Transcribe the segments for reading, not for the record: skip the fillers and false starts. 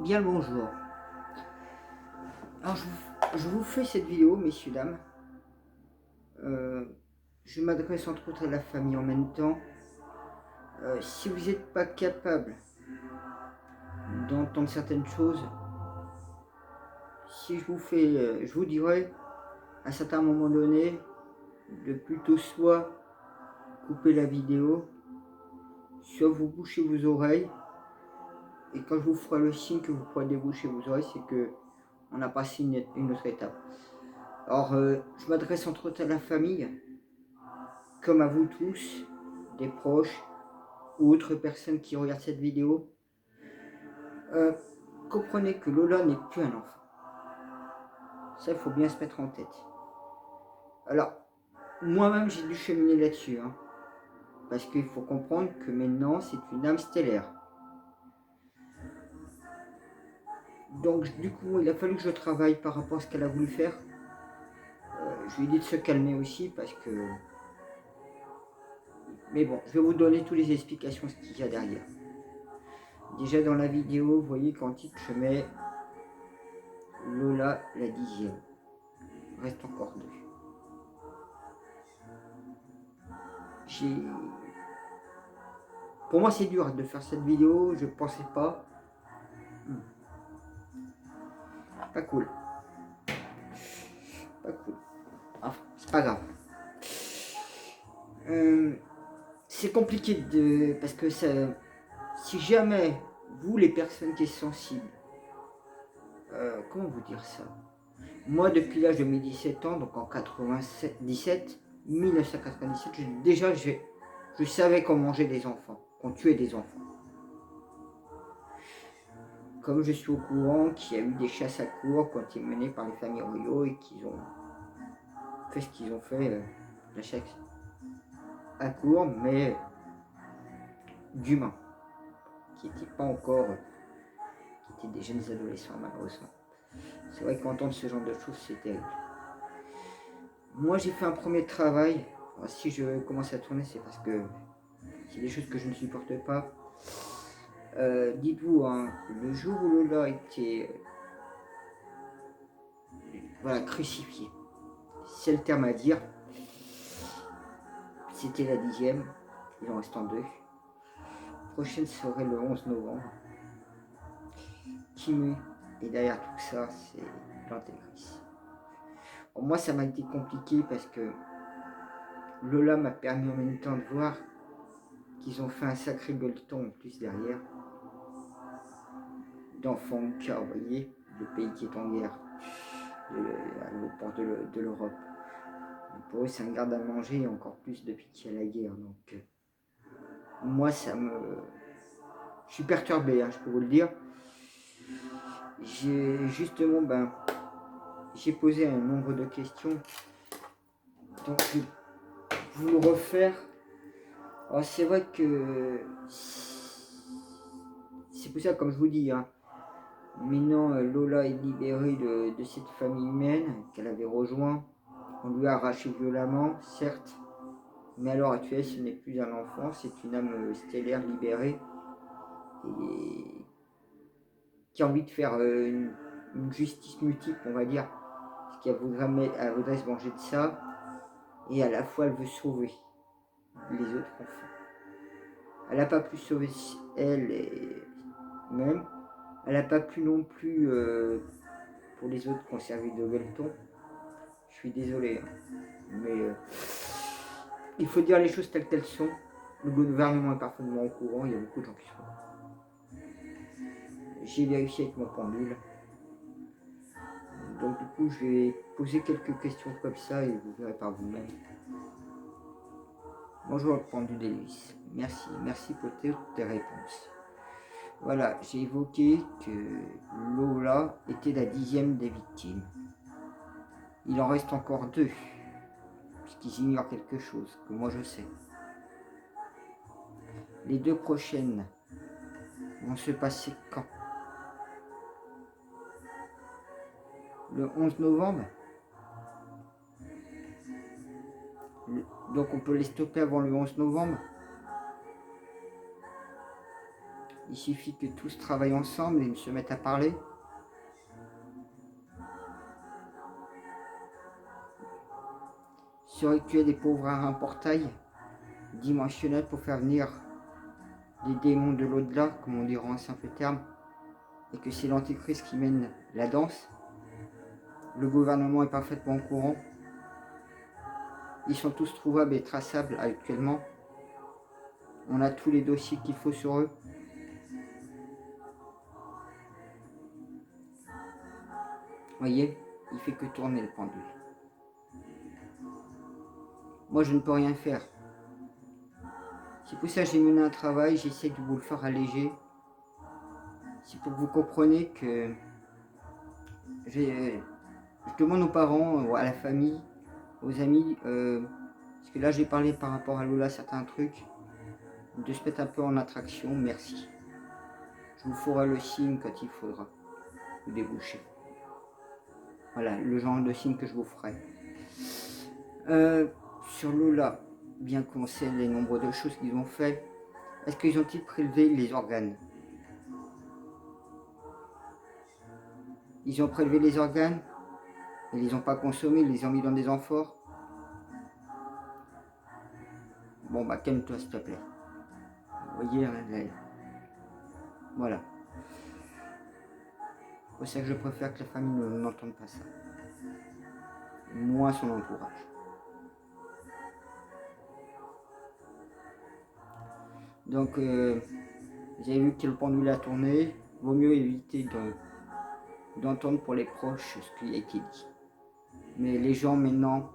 Bien le bonjour. Alors je vous fais cette vidéo, messieurs, dames. Euh, je m'adresse entre autres à la famille en même temps. Si vous n'êtes pas capable d'entendre certaines choses, si je vous fais, je vous dirais à certains moments donnés de plutôt soit couper la vidéo, soit vous bouchez vos oreilles. Et quand je vous ferai le signe que vous pourrez déboucher vos oreilles, c'est que on a passé une autre étape. Alors, je m'adresse entre autres à la famille, comme à vous tous, des proches ou autres personnes qui regardent cette vidéo. Euh, Comprenez que Lola n'est plus un enfant. Ça, il faut bien se mettre en tête. Alors, moi-même, j'ai dû cheminer là-dessus, hein, parce qu'il faut comprendre que maintenant, c'est une âme stellaire. Donc, du coup, il a fallu que je travaille par rapport à ce qu'elle a voulu faire. Je lui ai dit de se calmer aussi, parce que... Mais bon, je vais vous donner toutes les explications, ce qu'il y a derrière. Déjà dans la vidéo, vous voyez qu'en titre, je mets Lola la 10e. Il reste encore 2. Pour moi, c'est dur de faire cette vidéo, je pensais pas. Pas cool. Pas cool. Enfin, c'est pas grave. C'est compliqué parce que ça, si jamais vous, les personnes qui sont sensibles, comment vous dire ça? Moi, depuis l'âge de mes 17 ans, donc en 1997, je savais qu'on mangeait des enfants, qu'on tuait des enfants. Comme je suis au courant qu'il y a eu des chasses à courre quand ils menées par les familles royaux et qu'ils ont fait ce qu'ils ont fait, la chasse à court, mais d'humains, qui n'étaient pas encore, qui étaient des jeunes adolescents malheureusement. C'est vrai qu'entendre ce genre de choses, c'est terrible. Moi, j'ai fait un premier travail. Alors, si je commence à tourner, c'est parce que c'est des choses que je ne supporte pas. Dites-vous, hein, le jour où Lola a été voilà, crucifié, c'est le terme à dire, c'était la 10e, il en reste en 2. La prochaine serait le 11 novembre. Qui et derrière tout ça, c'est l'intégrisme. Moi, ça m'a été compliqué parce que Lola m'a permis en même temps de voir qu'ils ont fait un sacré gueuleton en plus derrière. D'enfants au cas, vous voyez, le pays qui est en guerre, aux portes de l'Europe. Pour eux, c'est un garde à manger, encore plus depuis qu'il y a la guerre. Donc, moi, ça me... Je suis perturbé, hein, je peux vous le dire. J'ai justement, j'ai posé un nombre de questions. Donc, je vais vous le refaire. Alors, c'est vrai que... C'est pour ça, comme je vous dis, hein, maintenant, Lola est libérée de cette famille humaine qu'elle avait rejoint. On lui a arraché violemment, certes, mais à l'heure actuelle, ce n'est plus un enfant, c'est une âme stellaire libérée et qui a envie de faire une justice multiple, on va dire, parce qu'elle voudrait se venger de ça, et à la fois elle veut sauver les autres enfants. Elle n'a pas pu sauver elle-même, elle n'a pas pu non plus, pour les autres, conserver de gueuleton. Je suis désolé, hein, mais il faut dire les choses telles qu'elles sont. Le gouvernement est parfaitement au courant, il y a beaucoup de gens qui sont au courant. J'ai vérifié avec mon pendule. Donc du coup, je vais poser quelques questions comme ça et vous verrez par vous-même. Bonjour le pendule d'Elvis. Merci pour toutes tes réponses. Voilà, j'ai évoqué que Lola était la 10e des victimes. Il en reste encore 2, puisqu'ils ignorent quelque chose que moi je sais. Les 2 prochaines vont se passer quand? Le 11 novembre. Donc on peut les stopper avant le 11 novembre. Il suffit que tous travaillent ensemble et se mettent à parler. Ce rituel est pour ouvrir un portail dimensionnel pour faire venir des démons de l'au-delà, comme on dirait en simple terme, et que c'est l'antéchrist qui mène la danse. Le gouvernement est parfaitement au courant. Ils sont tous trouvables et traçables actuellement. On a tous les dossiers qu'il faut sur eux. Vous voyez, il fait que tourner le pendule. Moi, je ne peux rien faire. C'est pour ça que j'ai mené un travail, j'essaie de vous le faire alléger. C'est pour que vous compreniez que je demande aux parents, à la famille, aux amis, parce que là j'ai parlé par rapport à Lola certains trucs, de se mettre un peu en attraction, merci. Je vous ferai le signe quand il faudra vous déboucher. Voilà, le genre de signe que je vous ferai. Sur Lola, bien qu'on sait les nombreuses de choses qu'ils ont fait, est-ce qu'ils ont-ils prélevé les organes? Ils ont prélevé les organes, ils les ont pas consommés, ils les ont mis dans des amphores. Bon bah calme-toi s'il te plaît. Vous voyez, hein, là, voilà. C'est pour ça que je préfère que la famille n'entende pas ça. Moins son entourage. Donc, vous avez vu que le pendule a tourné. Vaut mieux éviter d'entendre pour les proches ce qui a été dit. Mais les gens maintenant,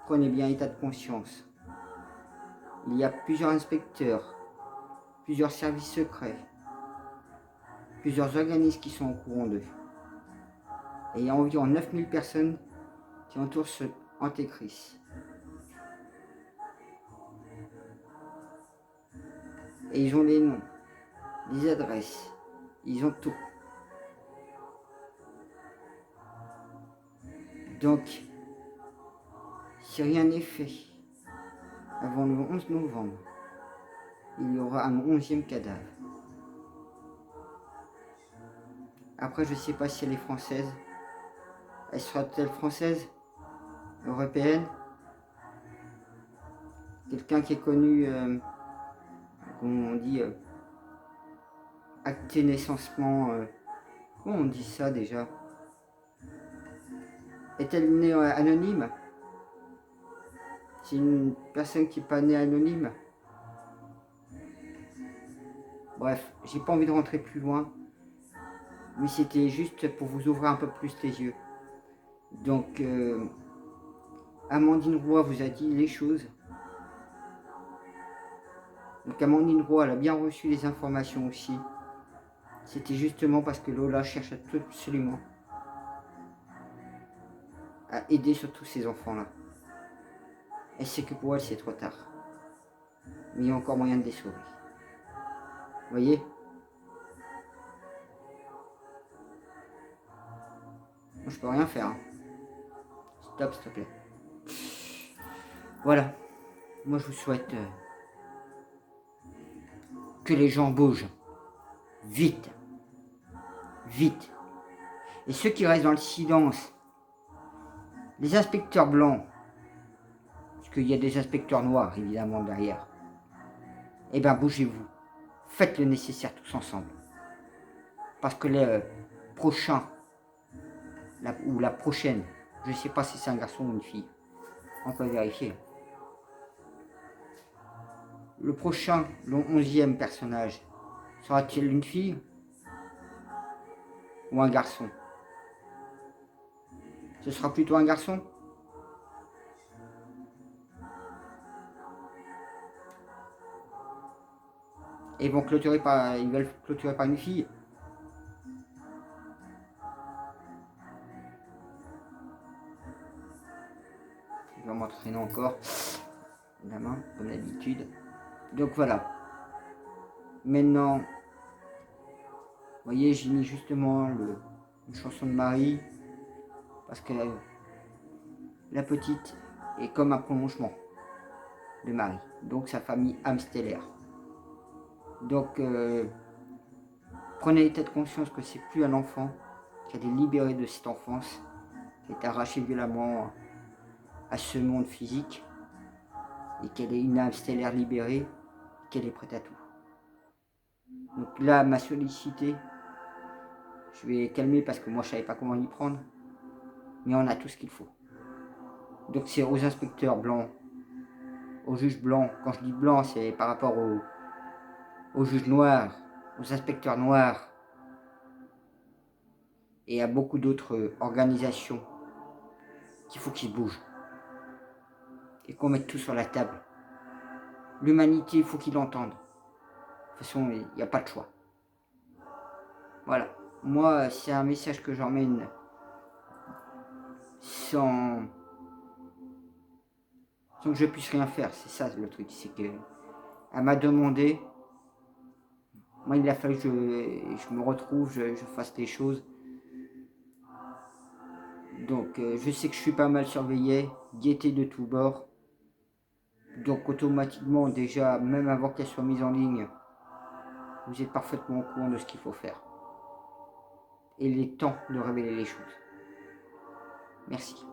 prenez bien état de conscience. Il y a plusieurs inspecteurs, plusieurs services secrets, plusieurs organismes qui sont au courant d'eux. Et il y a environ 9000 personnes qui entourent ce antéchrist. Et ils ont les noms, les adresses, ils ont tout. Donc, si rien n'est fait avant le 11 novembre, il y aura un 11e cadavre. Après, je ne sais pas si elle est française. Elle sera-t-elle française? Européenne? Quelqu'un qui est connu, comment on dit, acté naissancement, comment on dit ça déjà? Est-elle née anonyme? C'est une personne qui n'est pas née anonyme? Bref, j'ai pas envie de rentrer plus loin, mais c'était juste pour vous ouvrir un peu plus les yeux. Donc, Amandine Roy vous a dit les choses. Donc Amandine Roy, elle a bien reçu les informations aussi. C'était justement parce que Lola cherche absolument à aider surtout ces enfants-là. Elle sait que pour elle, c'est trop tard. Mais il y a encore moyen de les sauver. Vous voyez? Moi, je peux rien faire. Hein. Stop, s'il te plaît. Voilà. Moi, je vous souhaite que les gens bougent. Vite. Vite. Et ceux qui restent dans le silence, les inspecteurs blancs, parce qu'il y a des inspecteurs noirs, évidemment, derrière, eh bien, bougez-vous. Faites le nécessaire tous ensemble. Parce que les prochains, ou la prochaine, je ne sais pas si c'est un garçon ou une fille, on peut vérifier. Le prochain, le 11e personnage, sera-t-il une fille ou un garçon? Ce sera plutôt un garçon? Et ils veulent clôturer par une fille? Je vais m'entraîner encore la main, comme d'habitude. Donc voilà. Maintenant, vous voyez, j'ai mis justement une chanson de Marie, parce que la petite est comme un prolongement de Marie, donc sa famille âme stellaire. Donc Prenez l'état de conscience que c'est plus un enfant, qu'elle est libérée de cette enfance, qui est arrachée violemment à ce monde physique, et qu'elle est une âme stellaire libérée, qu'elle est prête à tout. Donc là, m'a sollicité, je vais calmer parce que moi je savais pas comment y prendre, mais on a tout ce qu'il faut. Donc c'est aux inspecteurs blancs, aux juges blancs. Quand je dis blanc, c'est par rapport aux juges noirs, aux inspecteurs noirs et à beaucoup d'autres organisations qu'il faut qu'ils bougent et qu'on mette tout sur la table. L'humanité, il faut qu'ils l'entendent. De toute façon, il n'y a pas de choix. Voilà. Moi, c'est un message que j'emmène sans que je puisse rien faire. C'est ça le truc, c'est que elle m'a demandé. Moi, il a fallu que je me retrouve, je fasse les choses. Donc, je sais que je suis pas mal surveillé, guetté de tous bords. Donc, automatiquement, déjà, même avant qu'elle soit mise en ligne, vous êtes parfaitement au courant de ce qu'il faut faire. Et il est temps de révéler les choses. Merci.